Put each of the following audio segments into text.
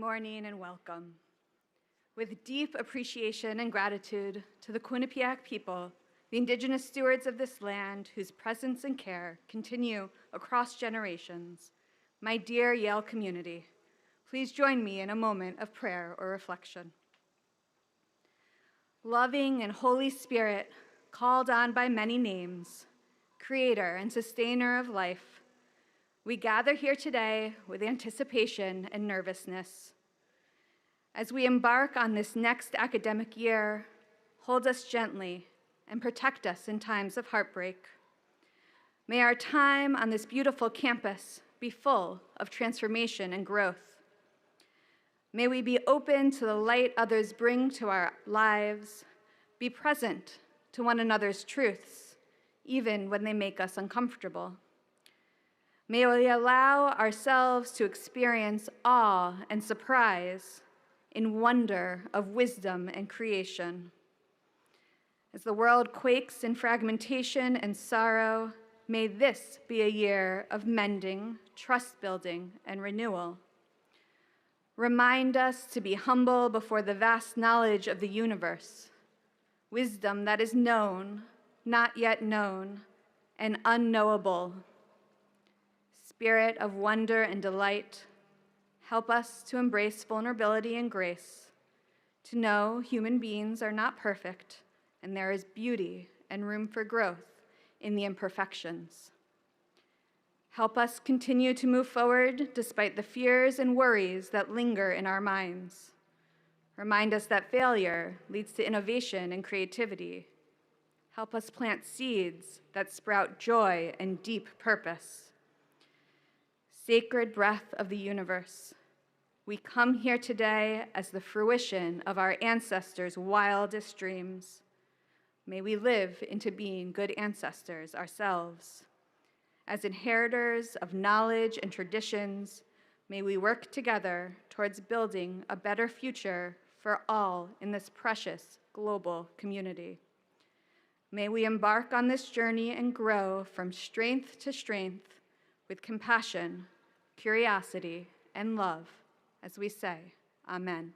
morning and welcome. With deep appreciation and gratitude to the Quinnipiac people, the indigenous stewards of this land whose presence and care continue across generations, my dear Yale community, please join me in a moment of prayer or reflection. Loving and Holy Spirit, called on by many names, creator and sustainer of life, we gather here today with anticipation and nervousness. As we embark on this next academic year, hold us gently and protect us in times of heartbreak. May our time on this beautiful campus be full of transformation and growth. May we be open to the light others bring to our lives, be present to one another's truths, even when they make us uncomfortable. May we allow ourselves to experience awe and surprise in wonder of wisdom and creation. As the world quakes in fragmentation and sorrow, may this be a year of mending, trust building, and renewal. Remind us to be humble before the vast knowledge of the universe, wisdom that is known, not yet known, and unknowable. Spirit of wonder and delight, help us to embrace vulnerability and grace, to know human beings are not perfect, and there is beauty and room for growth in the imperfections. Help us continue to move forward despite the fears and worries that linger in our minds. Remind us that failure leads to innovation and creativity. Help us plant seeds that sprout joy and deep purpose. Sacred breath of the universe, we come here today as the fruition of our ancestors' wildest dreams. May we live into being good ancestors ourselves. As inheritors of knowledge and traditions, may we work together towards building a better future for all in this precious global community. May we embark on this journey and grow from strength to strength with compassion, curiosity, and love, as we say, Amen.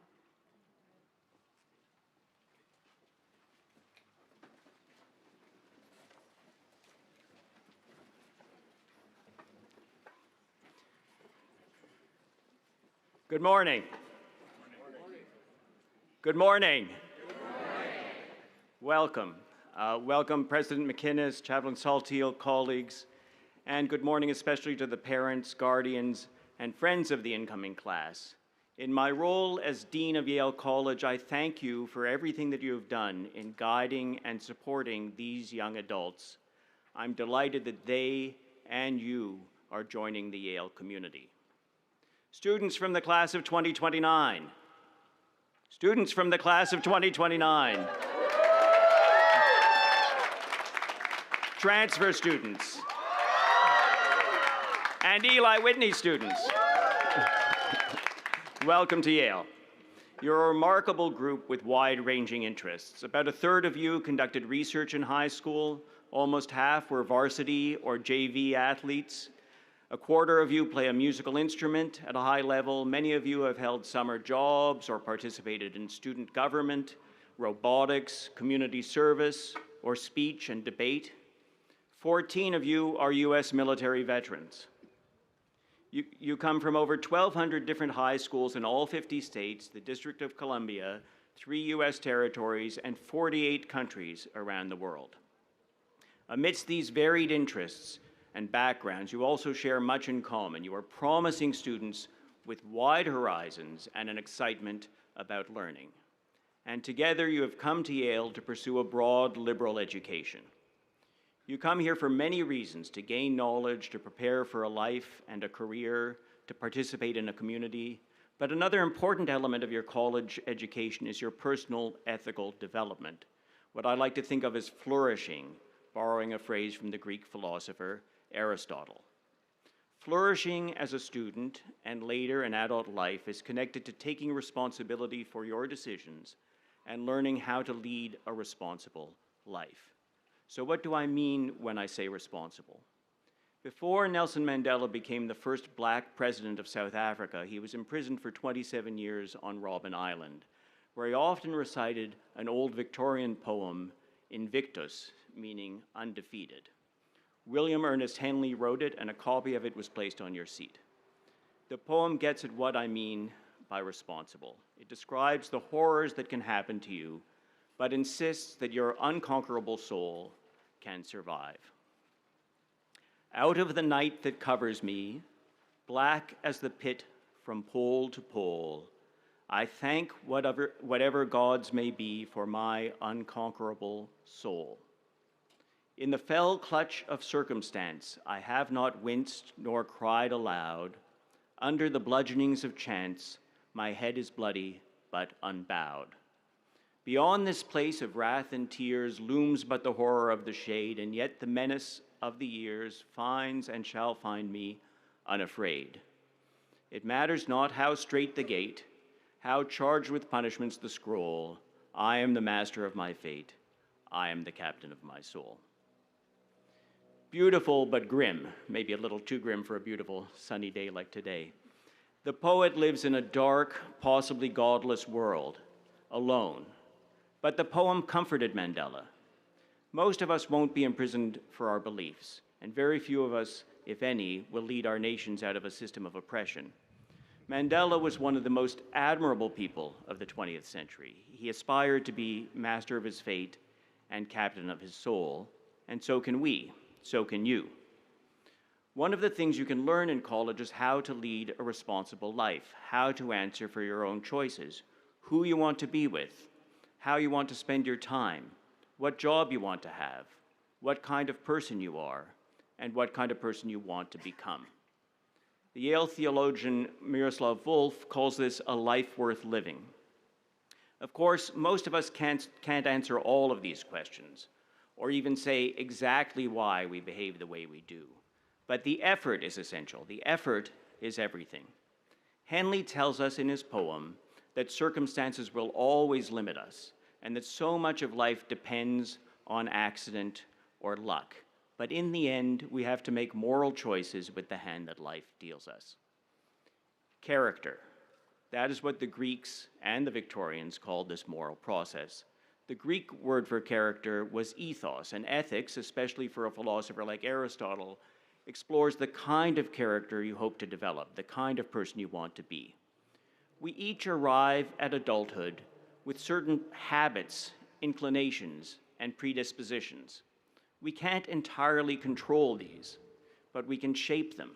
Good morning. Good morning. Welcome. Welcome, President McInnis, Chaplain Saltiel, colleagues, and good morning especially to the parents, guardians, and friends of the incoming class. In my role as Dean of Yale College, I thank you for everything that you have done in guiding and supporting these young adults. I'm delighted that they and you are joining the Yale community. Students from the class of 2029. Students from the class of 2029. Transfer students. And Eli Whitney students. Welcome to Yale. You're a remarkable group with wide-ranging interests. About a third of you conducted research in high school. Almost half were varsity or JV athletes. A quarter of you play a musical instrument at a high level. Many of you have held summer jobs or participated in student government, robotics, community service, or speech and debate. 14 of you are US military veterans. You come from over 1,200 different high schools in all 50 states, the District of Columbia, 3 US territories, and 48 countries around the world. Amidst these varied interests and backgrounds, you also share much in common. You are promising students with wide horizons and an excitement about learning. And together you have come to Yale to pursue a broad liberal education. You come here for many reasons: to gain knowledge, to prepare for a life and a career, to participate in a community. But another important element of your college education is your personal ethical development, what I like to think of as flourishing, borrowing a phrase from the Greek philosopher Aristotle. Flourishing as a student and later in adult life is connected to taking responsibility for your decisions and learning how to lead a responsible life. So what do I mean when I say responsible? Before Nelson Mandela became the first black president of South Africa, he was imprisoned for 27 years on Robben Island, where he often recited an old Victorian poem, Invictus, meaning undefeated. William Ernest Henley wrote it, and a copy of it was placed on your seat. The poem gets at what I mean by responsible. It describes the horrors that can happen to you, but insists that your unconquerable soul can survive. Out of the night that covers me, black as the pit from pole to pole, I thank whatever gods may be for my unconquerable soul. In the fell clutch of circumstance, I have not winced nor cried aloud. Under the bludgeonings of chance, my head is bloody but unbowed. Beyond this place of wrath and tears looms but the horror of the shade, and yet the menace of the years finds and shall find me unafraid. It matters not how strait the gate, how charged with punishments the scroll, I am the master of my fate, I am the captain of my soul. Beautiful but grim, maybe a little too grim for a beautiful sunny day like today. The poet lives in a dark, possibly godless world, alone. But the poem comforted Mandela. Most of us won't be imprisoned for our beliefs, and very few of us, if any, will lead our nations out of a system of oppression. Mandela was one of the most admirable people of the 20th century. He aspired to be master of his fate and captain of his soul, and so can we, so can you. One of the things you can learn in college is how to lead a responsible life, how to answer for your own choices, who you want to be with, how you want to spend your time, what job you want to have, what kind of person you are, and what kind of person you want to become. The Yale theologian Miroslav Volf calls this a life worth living. Of course, most of us can't answer all of these questions, or even say exactly why we behave the way we do. But the effort is essential. The effort is everything. Henley tells us in his poem that circumstances will always limit us, and that so much of life depends on accident or luck. But in the end, we have to make moral choices with the hand that life deals us. Character. That is what the Greeks and the Victorians called this moral process. The Greek word for character was ethos, and ethics, especially for a philosopher like Aristotle, explores the kind of character you hope to develop, the kind of person you want to be. We each arrive at adulthood with certain habits, inclinations, and predispositions. We can't entirely control these, but we can shape them.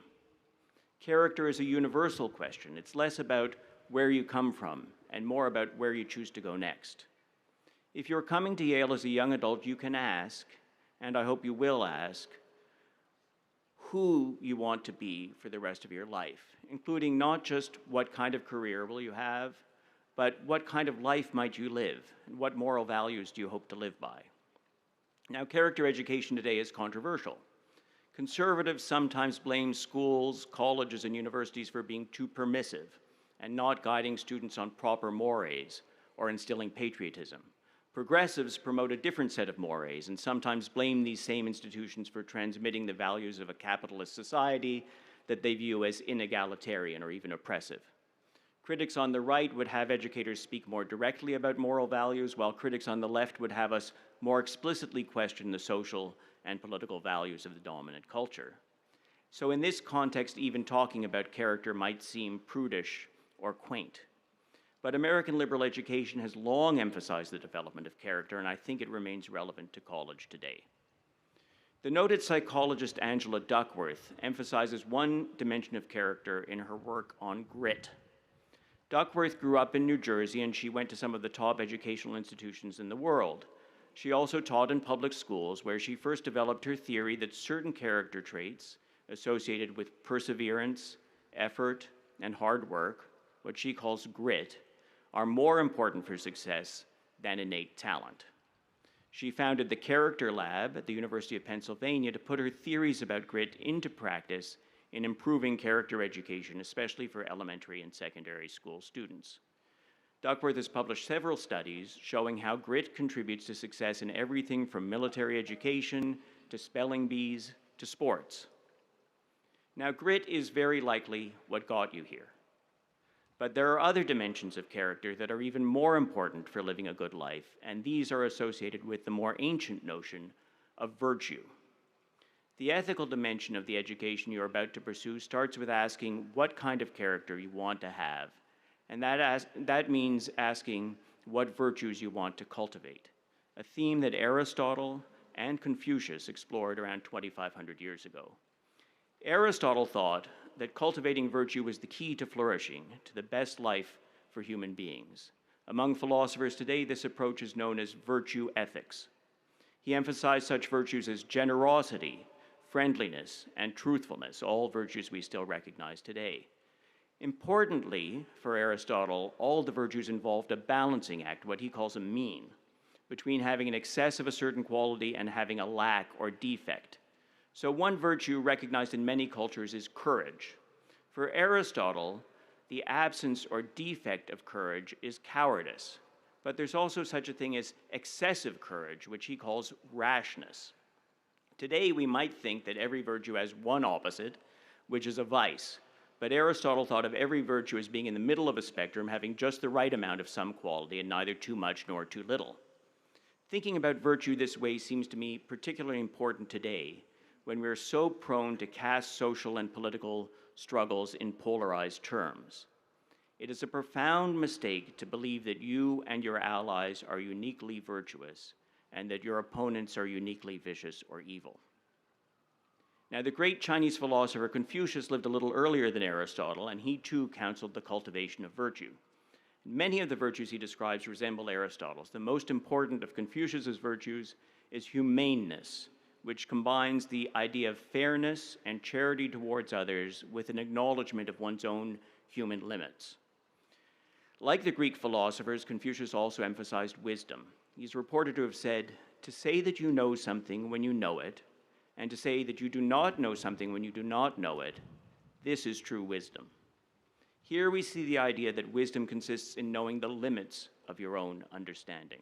Character is a universal question. It's less about where you come from and more about where you choose to go next. If you're coming to Yale as a young adult, you can ask, and I hope you will ask, who you want to be for the rest of your life, including not just what kind of career will you have, but what kind of life might you live, and what moral values do you hope to live by? Now, character education today is controversial. Conservatives sometimes blame schools, colleges, and universities for being too permissive and not guiding students on proper mores or instilling patriotism. Progressives promote a different set of mores and sometimes blame these same institutions for transmitting the values of a capitalist society that they view as inegalitarian or even oppressive. Critics on the right would have educators speak more directly about moral values, while critics on the left would have us more explicitly question the social and political values of the dominant culture. So in this context, even talking about character might seem prudish or quaint. But American liberal education has long emphasized the development of character, and I think it remains relevant to college today. The noted psychologist Angela Duckworth emphasizes one dimension of character in her work on grit. Duckworth grew up in New Jersey, and she went to some of the top educational institutions in the world. She also taught in public schools, where she first developed her theory that certain character traits associated with perseverance, effort, and hard work, what she calls grit, are more important for success than innate talent. She founded the Character Lab at the University of Pennsylvania to put her theories about grit into practice in improving character education, especially for elementary and secondary school students. Duckworth has published several studies showing how grit contributes to success in everything from military education to spelling bees to sports. Now, grit is very likely what got you here. But there are other dimensions of character that are even more important for living a good life, and these are associated with the more ancient notion of virtue. The ethical dimension of the education you're about to pursue starts with asking what kind of character you want to have, and that means asking what virtues you want to cultivate, a theme that Aristotle and Confucius explored around 2,500 years ago. Aristotle thought that cultivating virtue was the key to flourishing, to the best life for human beings. Among philosophers today, this approach is known as virtue ethics. He emphasized such virtues as generosity, friendliness, and truthfulness, all virtues we still recognize today. Importantly, for Aristotle, all the virtues involved a balancing act, what he calls a mean, between having an excess of a certain quality and having a lack or defect. So one virtue recognized in many cultures is courage. For Aristotle, the absence or defect of courage is cowardice, but there's also such a thing as excessive courage, which he calls rashness. Today, we might think that every virtue has one opposite, which is a vice, but Aristotle thought of every virtue as being in the middle of a spectrum, having just the right amount of some quality and neither too much nor too little. Thinking about virtue this way seems to me particularly important today, when we're so prone to cast social and political struggles in polarized terms. It is a profound mistake to believe that you and your allies are uniquely virtuous and that your opponents are uniquely vicious or evil. Now, the great Chinese philosopher Confucius lived a little earlier than Aristotle, and he too counseled the cultivation of virtue. Many of the virtues he describes resemble Aristotle's. The most important of Confucius's virtues is humaneness, which combines the idea of fairness and charity towards others with an acknowledgement of one's own human limits. Like the Greek philosophers, Confucius also emphasized wisdom. He's reported to have said, "To say that you know something when you know it, and to say that you do not know something when you do not know it, this is true wisdom." Here we see the idea that wisdom consists in knowing the limits of your own understanding.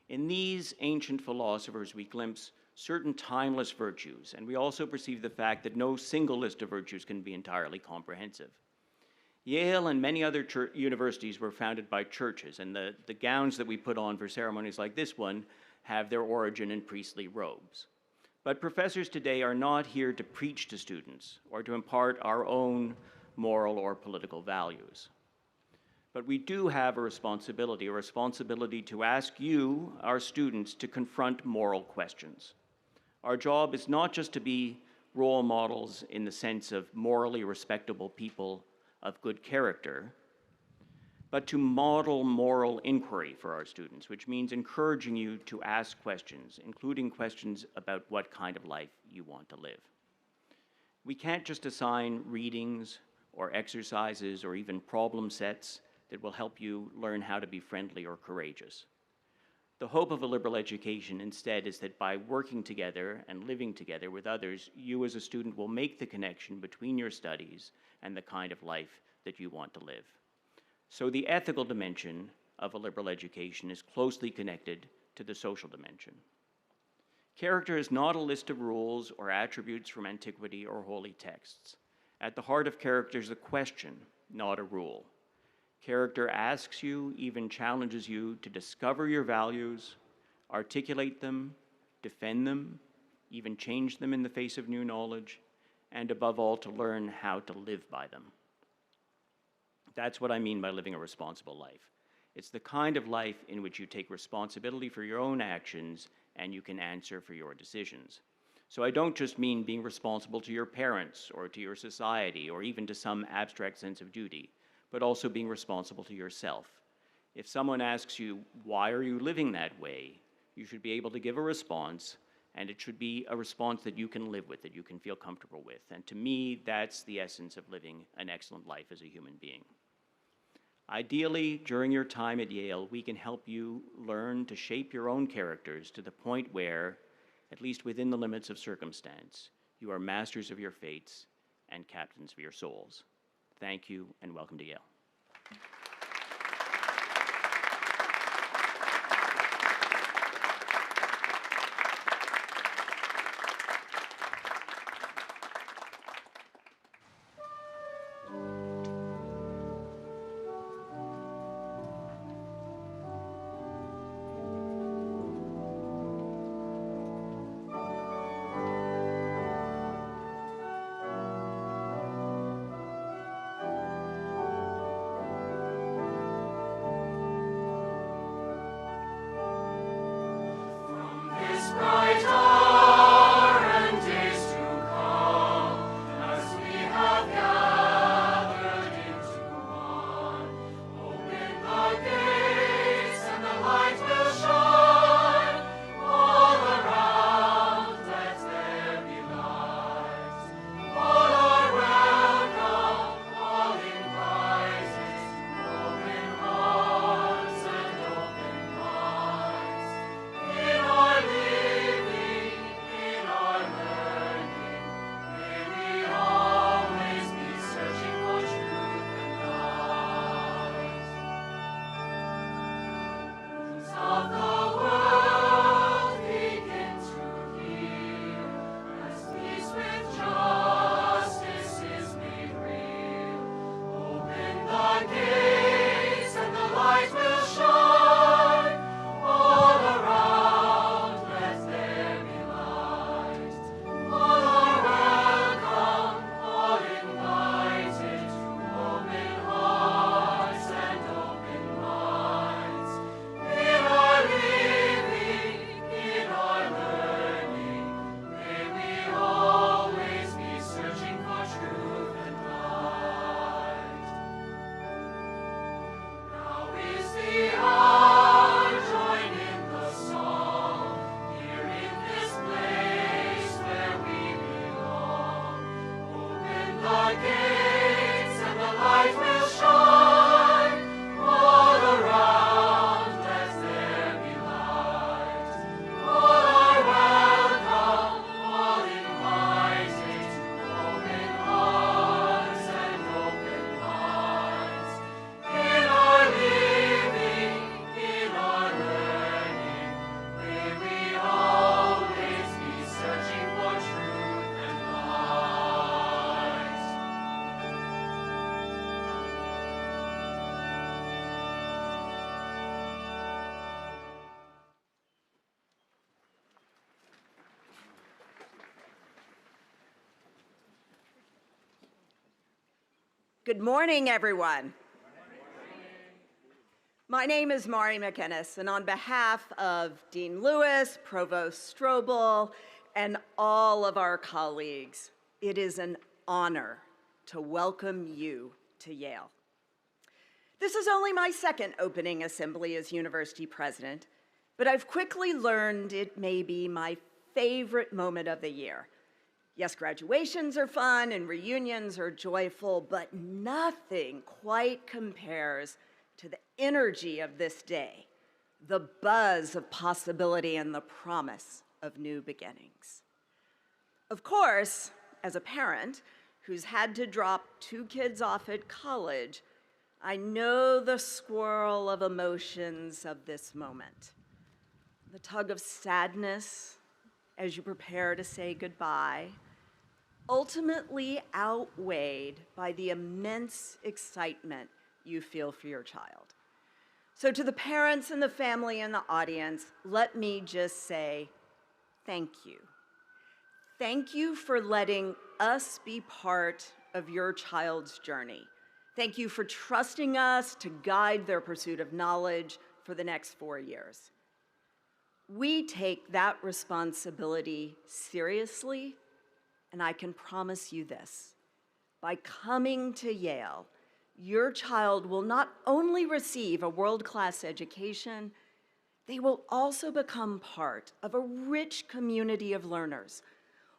In these ancient philosophers, we glimpse certain timeless virtues, and we also perceive the fact that no single list of virtues can be entirely comprehensive. Yale and many other universities were founded by churches, and the gowns that we put on for ceremonies like this one have their origin in priestly robes. But professors today are not here to preach to students or to impart our own moral or political values. But we do have a responsibility to ask you, our students, to confront moral questions. Our job is not just to be role models in the sense of morally respectable people of good character, but to model moral inquiry for our students, which means encouraging you to ask questions, including questions about what kind of life you want to live. We can't just assign readings or exercises or even problem sets that will help you learn how to be friendly or courageous. The hope of a liberal education instead is that by working together and living together with others, you as a student will make the connection between your studies and the kind of life that you want to live. So the ethical dimension of a liberal education is closely connected to the social dimension. Character is not a list of rules or attributes from antiquity or holy texts. At the heart of character is a question, not a rule. Character asks you, even challenges you to discover your values, articulate them, defend them, even change them in the face of new knowledge, and above all, to learn how to live by them. That's what I mean by living a responsible life. It's the kind of life in which you take responsibility for your own actions and you can answer for your decisions. So I don't just mean being responsible to your parents or to your society or even to some abstract sense of duty, but also being responsible to yourself. If someone asks you, why are you living that way? You should be able to give a response, and it should be a response that you can live with, that you can feel comfortable with. And to me, that's the essence of living an excellent life as a human being. Ideally, during your time at Yale, we can help you learn to shape your own characters to the point where, at least within the limits of circumstance, you are masters of your fates and captains of your souls. Thank you, and welcome to Yale. Good morning, everyone. My name is Maurie McInnis, and on behalf of Dean Lewis, Provost Strobel, and all of our colleagues, it is an honor to welcome you to Yale. This is only my second opening assembly as university president, but I've quickly learned it may be my favorite moment of the year. Yes, graduations are fun and reunions are joyful, but nothing quite compares to the energy of this day, the buzz of possibility and the promise of new beginnings. Of course, as a parent who's had to drop 2 kids off at college, I know the swirl of emotions of this moment. The tug of sadness as you prepare to say goodbye, ultimately outweighed by the immense excitement you feel for your child. So to the parents and the family and the audience, let me just say thank you. Thank you for letting us be part of your child's journey. Thank you for trusting us to guide their pursuit of knowledge for the next 4 years. We take that responsibility seriously, and I can promise you this. By coming to Yale, your child will not only receive a world-class education, they will also become part of a rich community of learners,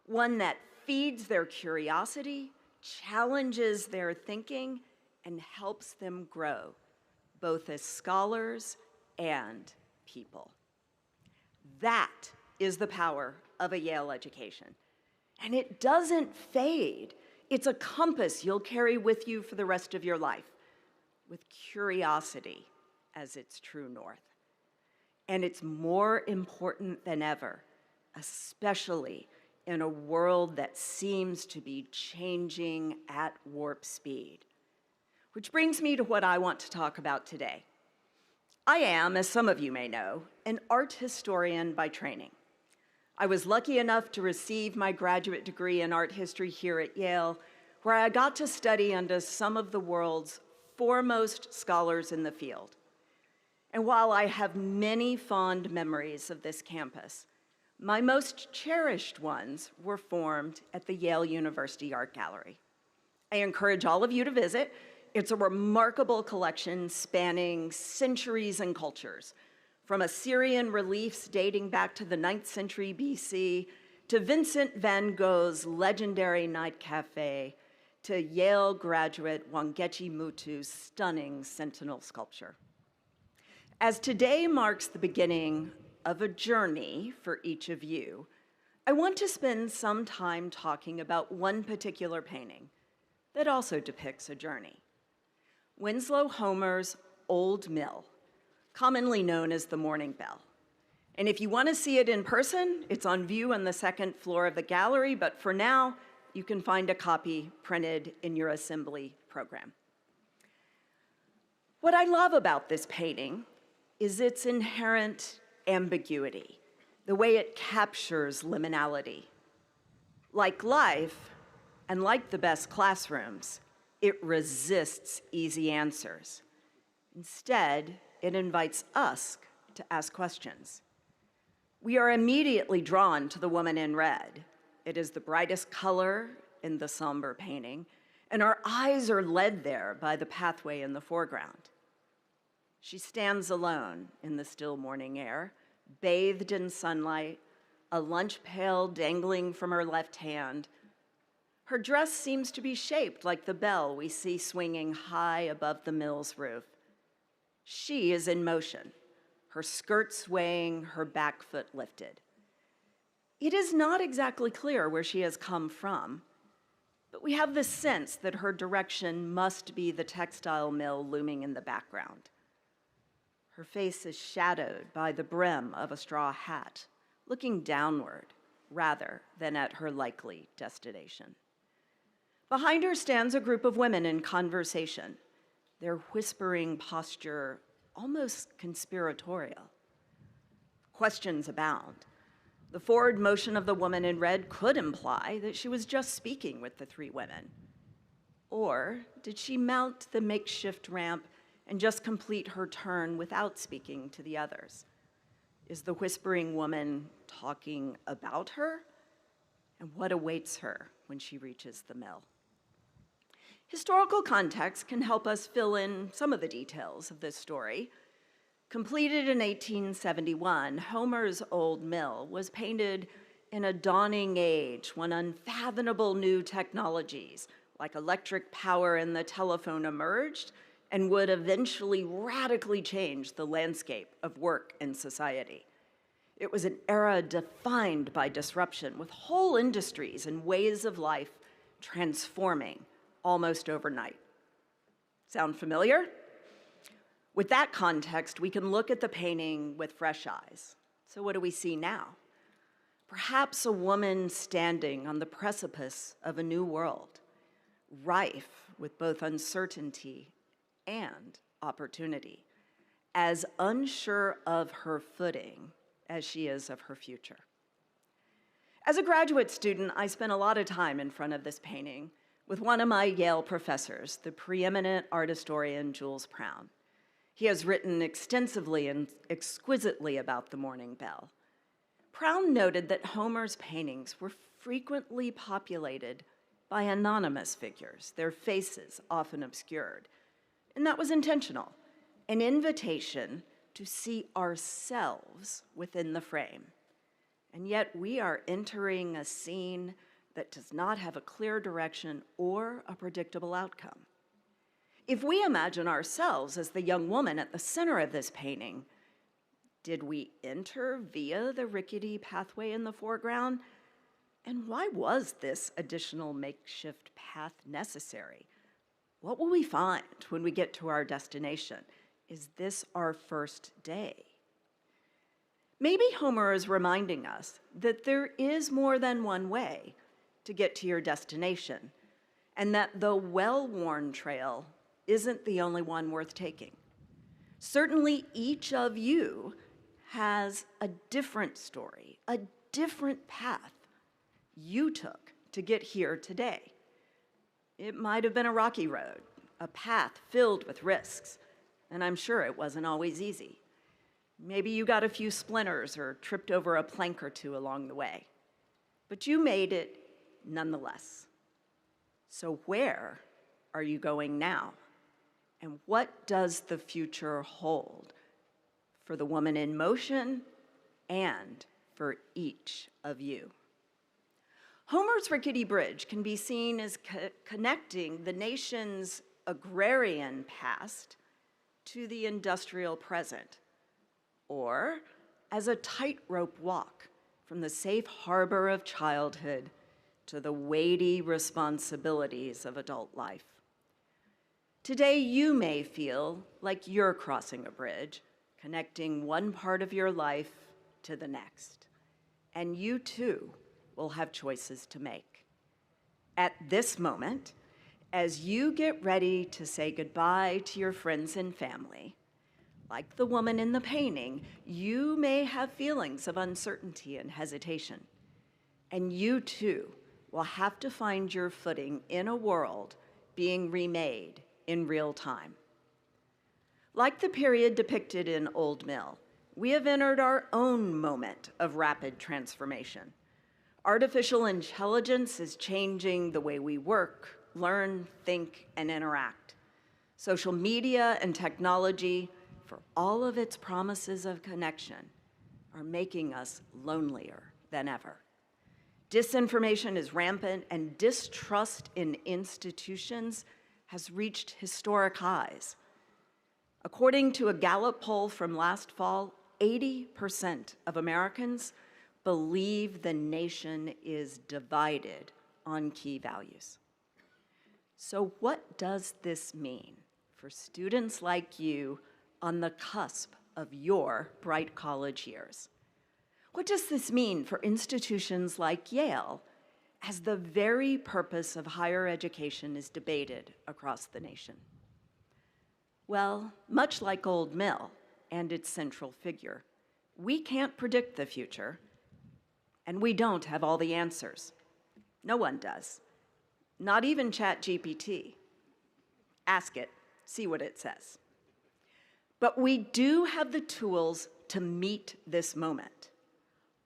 one that feeds their curiosity, challenges their thinking, and helps them grow, both as scholars and people. That is the power of a Yale education. And it doesn't fade. It's a compass you'll carry with you for the rest of your life, with curiosity as its true north. And it's more important than ever, especially in a world that seems to be changing at warp speed. Which brings me to what I want to talk about today. I am, as some of you may know, an art historian by training. I was lucky enough to receive my graduate degree in art history here at Yale, where I got to study under some of the world's foremost scholars in the field. And while I have many fond memories of this campus, my most cherished ones were formed at the Yale University Art Gallery. I encourage all of you to visit. It's a remarkable collection spanning centuries and cultures, from Assyrian reliefs dating back to the 9th century BC, to Vincent van Gogh's legendary night cafe, to Yale graduate Wangechi Mutu's stunning sentinel sculpture. As today marks the beginning of a journey for each of you, I want to spend some time talking about one particular painting that also depicts a journey. Winslow Homer's Old Mill, commonly known as the Morning Bell. And if you want to see it in person, it's on view on the 2nd floor of the gallery, but for now, you can find a copy printed in your assembly program. What I love about this painting is its inherent ambiguity, the way it captures liminality. Like life, and like the best classrooms, it resists easy answers. Instead, it invites us to ask questions. We are immediately drawn to the woman in red. It is the brightest color in the somber painting, and our eyes are led there by the pathway in the foreground. She stands alone in the still morning air, bathed in sunlight, a lunch pail dangling from her left hand. Her dress seems to be shaped like the bell we see swinging high above the mill's roof. She is in motion, her skirt swaying, her back foot lifted. It is not exactly clear where she has come from, but we have the sense that her direction must be the textile mill looming in the background. Her face is shadowed by the brim of a straw hat, looking downward rather than at her likely destination. Behind her stands a group of women in conversation, their whispering posture almost conspiratorial. Questions abound. The forward motion of the woman in red could imply that she was just speaking with the 3 women. Or did she mount the makeshift ramp and just complete her turn without speaking to the others? Is the whispering woman talking about her? And what awaits her when she reaches the mill? Historical context can help us fill in some of the details of this story. Completed in 1871, Homer's old mill was painted in a dawning age when unfathomable new technologies like electric power and the telephone emerged and would eventually radically change the landscape of work and society. It was an era defined by disruption, with whole industries and ways of life transforming almost overnight. Sound familiar? With that context, we can look at the painting with fresh eyes. So what do we see now? Perhaps a woman standing on the precipice of a new world, rife with both uncertainty and opportunity, as unsure of her footing as she is of her future. As a graduate student, I spent a lot of time in front of this painting with one of my Yale professors, the preeminent art historian Jules Prown. He has written extensively and exquisitely about the morning bell. Prown noted that Homer's paintings were frequently populated by anonymous figures, their faces often obscured. And that was intentional, an invitation to see ourselves within the frame. And yet we are entering a scene that does not have a clear direction or a predictable outcome. If we imagine ourselves as the young woman at the center of this painting, did we enter via the rickety pathway in the foreground? And why was this additional makeshift path necessary? What will we find when we get to our destination? Is this our first day? Maybe Homer is reminding us that there is more than one way to get to your destination, and that the well-worn trail isn't the only one worth taking. Certainly, each of you has a different story, a different path you took to get here today. It might have been a rocky road, a path filled with risks, and I'm sure it wasn't always easy. Maybe you got a few splinters or tripped over a plank or two along the way, but you made it nonetheless. So where are you going now? And what does the future hold for the woman in motion and for each of you? Homer's rickety bridge can be seen as connecting the nation's agrarian past to the industrial present, or as a tightrope walk from the safe harbor of childhood to the weighty responsibilities of adult life. Today, you may feel like you're crossing a bridge, connecting one part of your life to the next, and you too will have choices to make. At this moment, as you get ready to say goodbye to your friends and family, like the woman in the painting, you may have feelings of uncertainty and hesitation, and you too will have to find your footing in a world being remade in real time. Like the period depicted in Old Mill, we have entered our own moment of rapid transformation. Artificial intelligence is changing the way we work, learn, think, and interact. Social media and technology, for all of its promises of connection, are making us lonelier than ever. Disinformation is rampant, and distrust in institutions has reached historic highs. According to a Gallup poll from last fall, 80% of Americans believe the nation is divided on key values. So what does this mean for students like you on the cusp of your bright college years? What does this mean for institutions like Yale as the very purpose of higher education is debated across the nation? Well, much like Old Mill and its central figure, we can't predict the future, and we don't have all the answers. No one does, not even ChatGPT. Ask it, see what it says. But we do have the tools to meet this moment,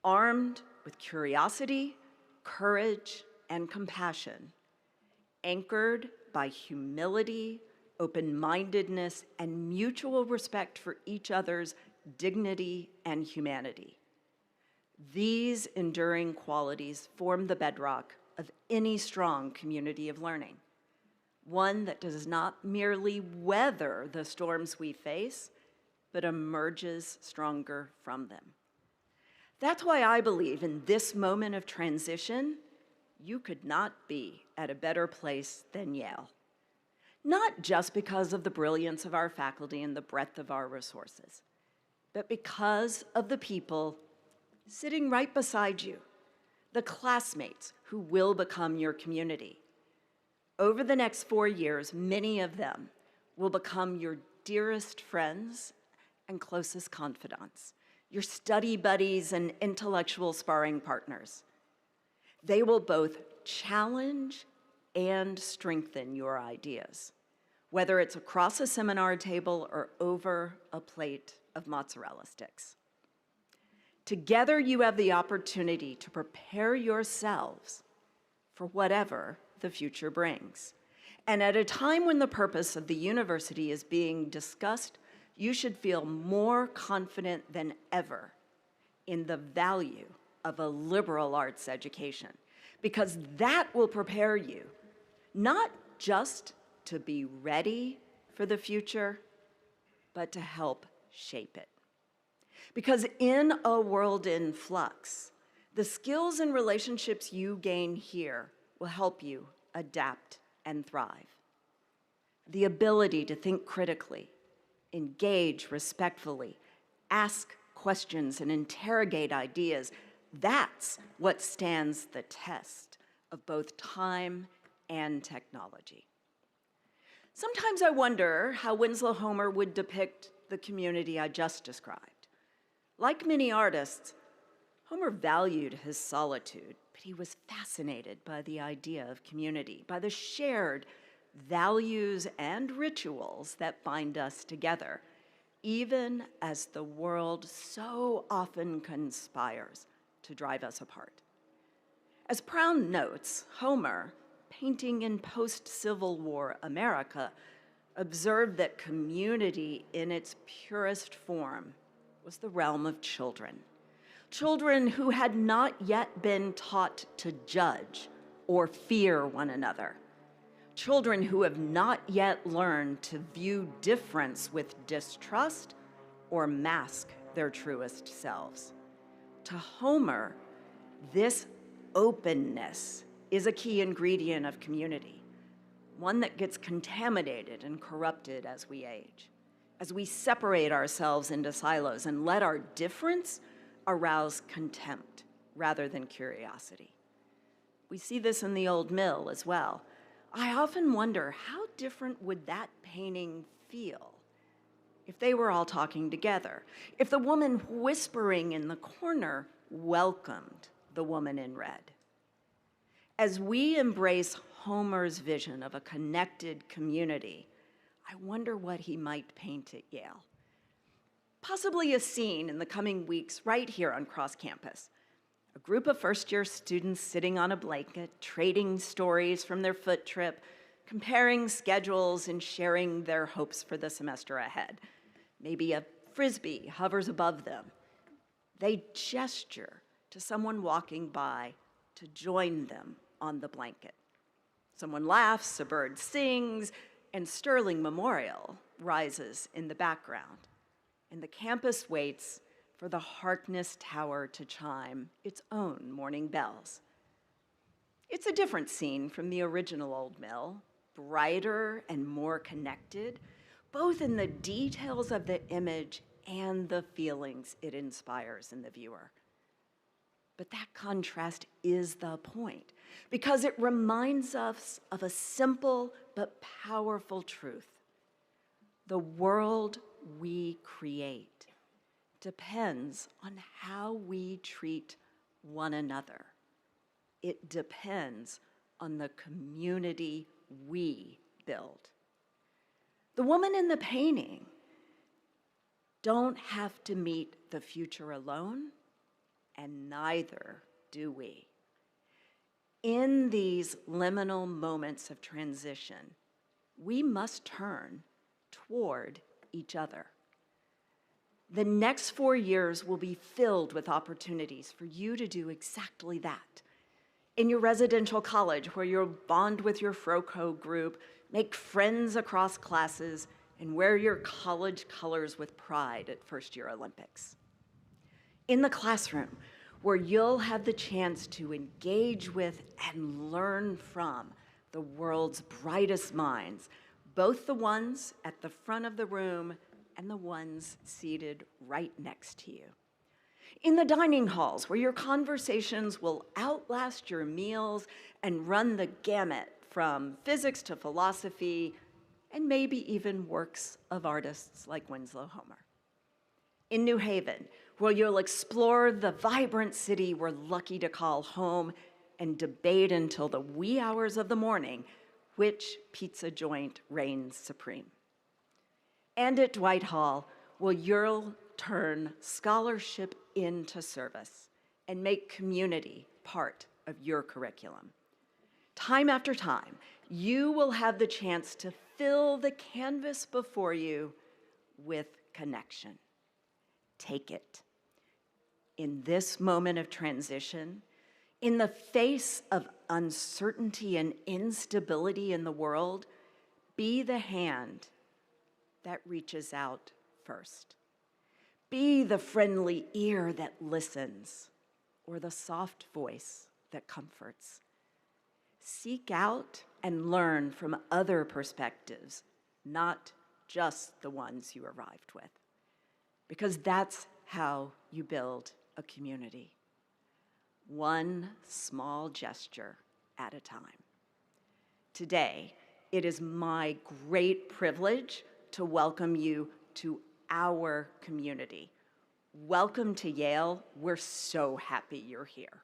armed with curiosity, courage, and compassion, anchored by humility, open-mindedness, and mutual respect for each other's dignity and humanity. These enduring qualities form the bedrock of any strong community of learning, one that does not merely weather the storms we face, but emerges stronger from them. That's why I believe in this moment of transition, you could not be at a better place than Yale. Not just because of the brilliance of our faculty and the breadth of our resources, but because of the people sitting right beside you, the classmates who will become your community. Over the next 4 years, many of them will become your dearest friends and closest confidants, your study buddies and intellectual sparring partners. They will both challenge and strengthen your ideas, whether it's across a seminar table or over a plate of mozzarella sticks. Together, you have the opportunity to prepare yourselves for whatever the future brings. And at a time when the purpose of the university is being discussed, you should feel more confident than ever in the value of a liberal arts education, because that will prepare you not just to be ready for the future, but to help shape it. Because in a world in flux, the skills and relationships you gain here will help you adapt and thrive. The ability to think critically, engage respectfully, ask questions and interrogate ideas, that's what stands the test of both time and technology. Sometimes I wonder how Winslow Homer would depict the community I just described. Like many artists, Homer valued his solitude, but he was fascinated by the idea of community, by the shared values and rituals that bind us together, even as the world so often conspires to drive us apart. As Prown notes, Homer, painting in post-Civil War America, observed that community in its purest form was the realm of children. Children who had not yet been taught to judge or fear one another. Children who have not yet learned to view difference with distrust or mask their truest selves. To Homer, this openness is a key ingredient of community, one that gets contaminated and corrupted as we age, as we separate ourselves into silos and let our difference arouse contempt rather than curiosity. We see this in the old mill as well. I often wonder, how different would that painting feel if they were all talking together? If the woman whispering in the corner welcomed the woman in red? As we embrace Homer's vision of a connected community, I wonder what he might paint at Yale. Possibly a scene in the coming weeks right here on Cross Campus. A group of first-year students sitting on a blanket, trading stories from their foot trip, comparing schedules and sharing their hopes for the semester ahead. Maybe a frisbee hovers above them. They gesture to someone walking by to join them on the blanket. Someone laughs, a bird sings, and Sterling Memorial rises in the background. And the campus waits for the Harkness Tower to chime its own morning bells. It's a different scene from the original Old Mill, brighter and more connected, both in the details of the image and the feelings it inspires in the viewer. But that contrast is the point, because it reminds us of a simple but powerful truth. The world we create depends on how we treat one another. It depends on the community we build. The woman in the painting don't have to meet the future alone, and neither do we. In these liminal moments of transition, we must turn toward each other. The next 4 years will be filled with opportunities for you to do exactly that. In your residential college, where you'll bond with your FROCO group, make friends across classes, and wear your college colors with pride at first-year Olympics. In the classroom, where you'll have the chance to engage with and learn from the world's brightest minds, both the ones at the front of the room and the ones seated right next to you. In the dining halls, where your conversations will outlast your meals and run the gamut from physics to philosophy, and maybe even works of artists like Winslow Homer. In New Haven, where you'll explore the vibrant city we're lucky to call home and debate until the wee hours of the morning which pizza joint reigns supreme. And at Dwight Hall, where you'll turn scholarship into service and make community part of your curriculum. Time after time, you will have the chance to fill the canvas before you with connection. Take it. In this moment of transition, in the face of uncertainty and instability in the world, be the hand that reaches out first. Be the friendly ear that listens, or the soft voice that comforts. Seek out and learn from other perspectives, not just the ones you arrived with, because that's how you build a community. One small gesture at a time. Today, it is my great privilege to welcome you to our community. Welcome to Yale. We're so happy you're here.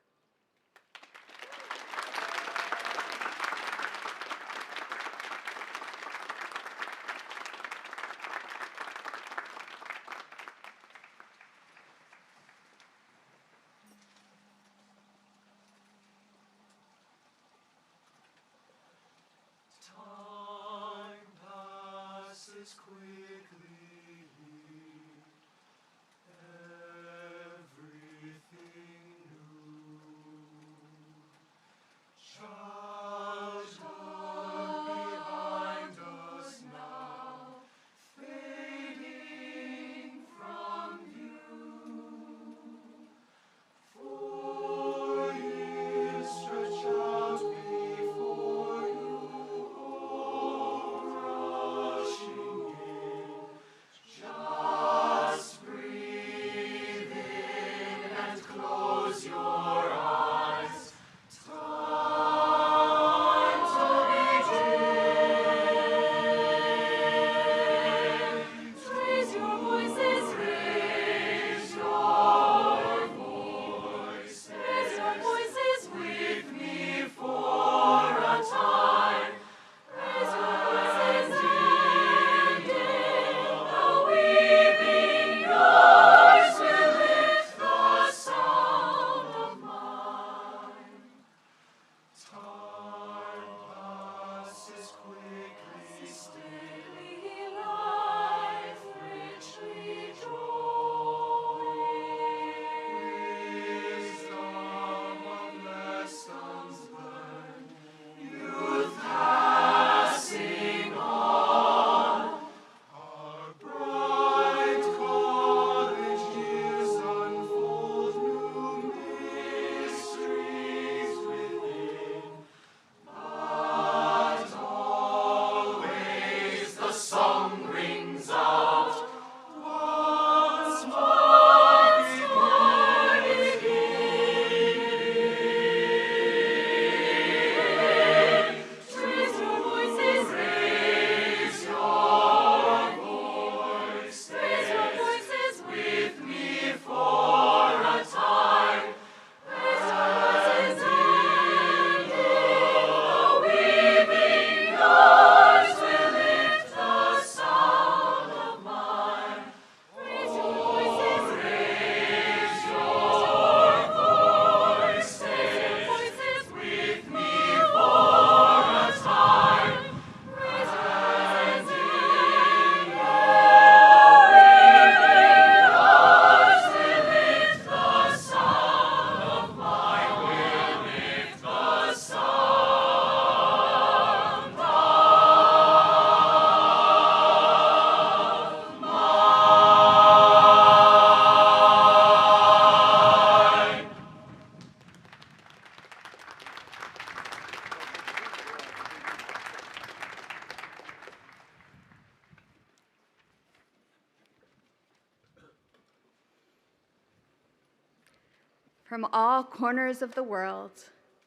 From all corners of the world,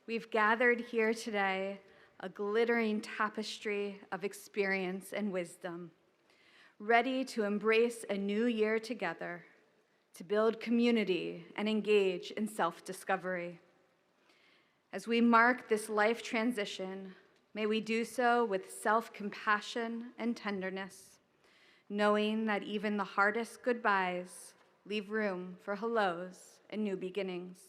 we've gathered here today, a glittering tapestry of experience and wisdom, ready to embrace a new year together, to build community and engage in self-discovery. As we mark this life transition, may we do so with self-compassion and tenderness, knowing that even the hardest goodbyes leave room for hellos and new beginnings.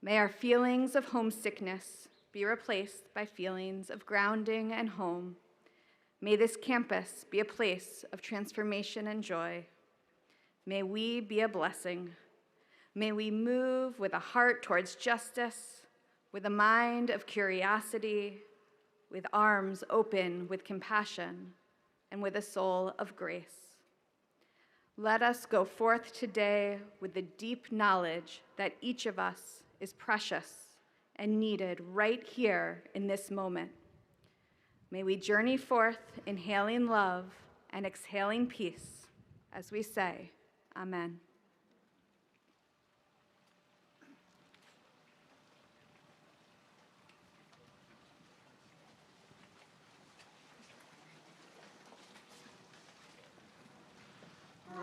May our feelings of homesickness be replaced by feelings of grounding and home. May this campus be a place of transformation and joy. May we be a blessing. May we move with a heart towards justice, with a mind of curiosity, with arms open with compassion, and with a soul of grace. Let us go forth today with the deep knowledge that each of us is precious and needed right here in this moment. May we journey forth inhaling love and exhaling peace as we say, Amen.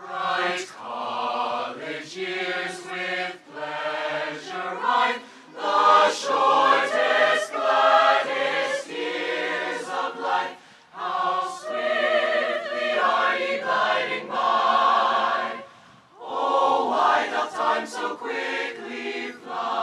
Bright college years with pleasure ripe, the shortest, gladdest years of life. How swiftly are ye gliding by! Oh, why doth time so quickly fly?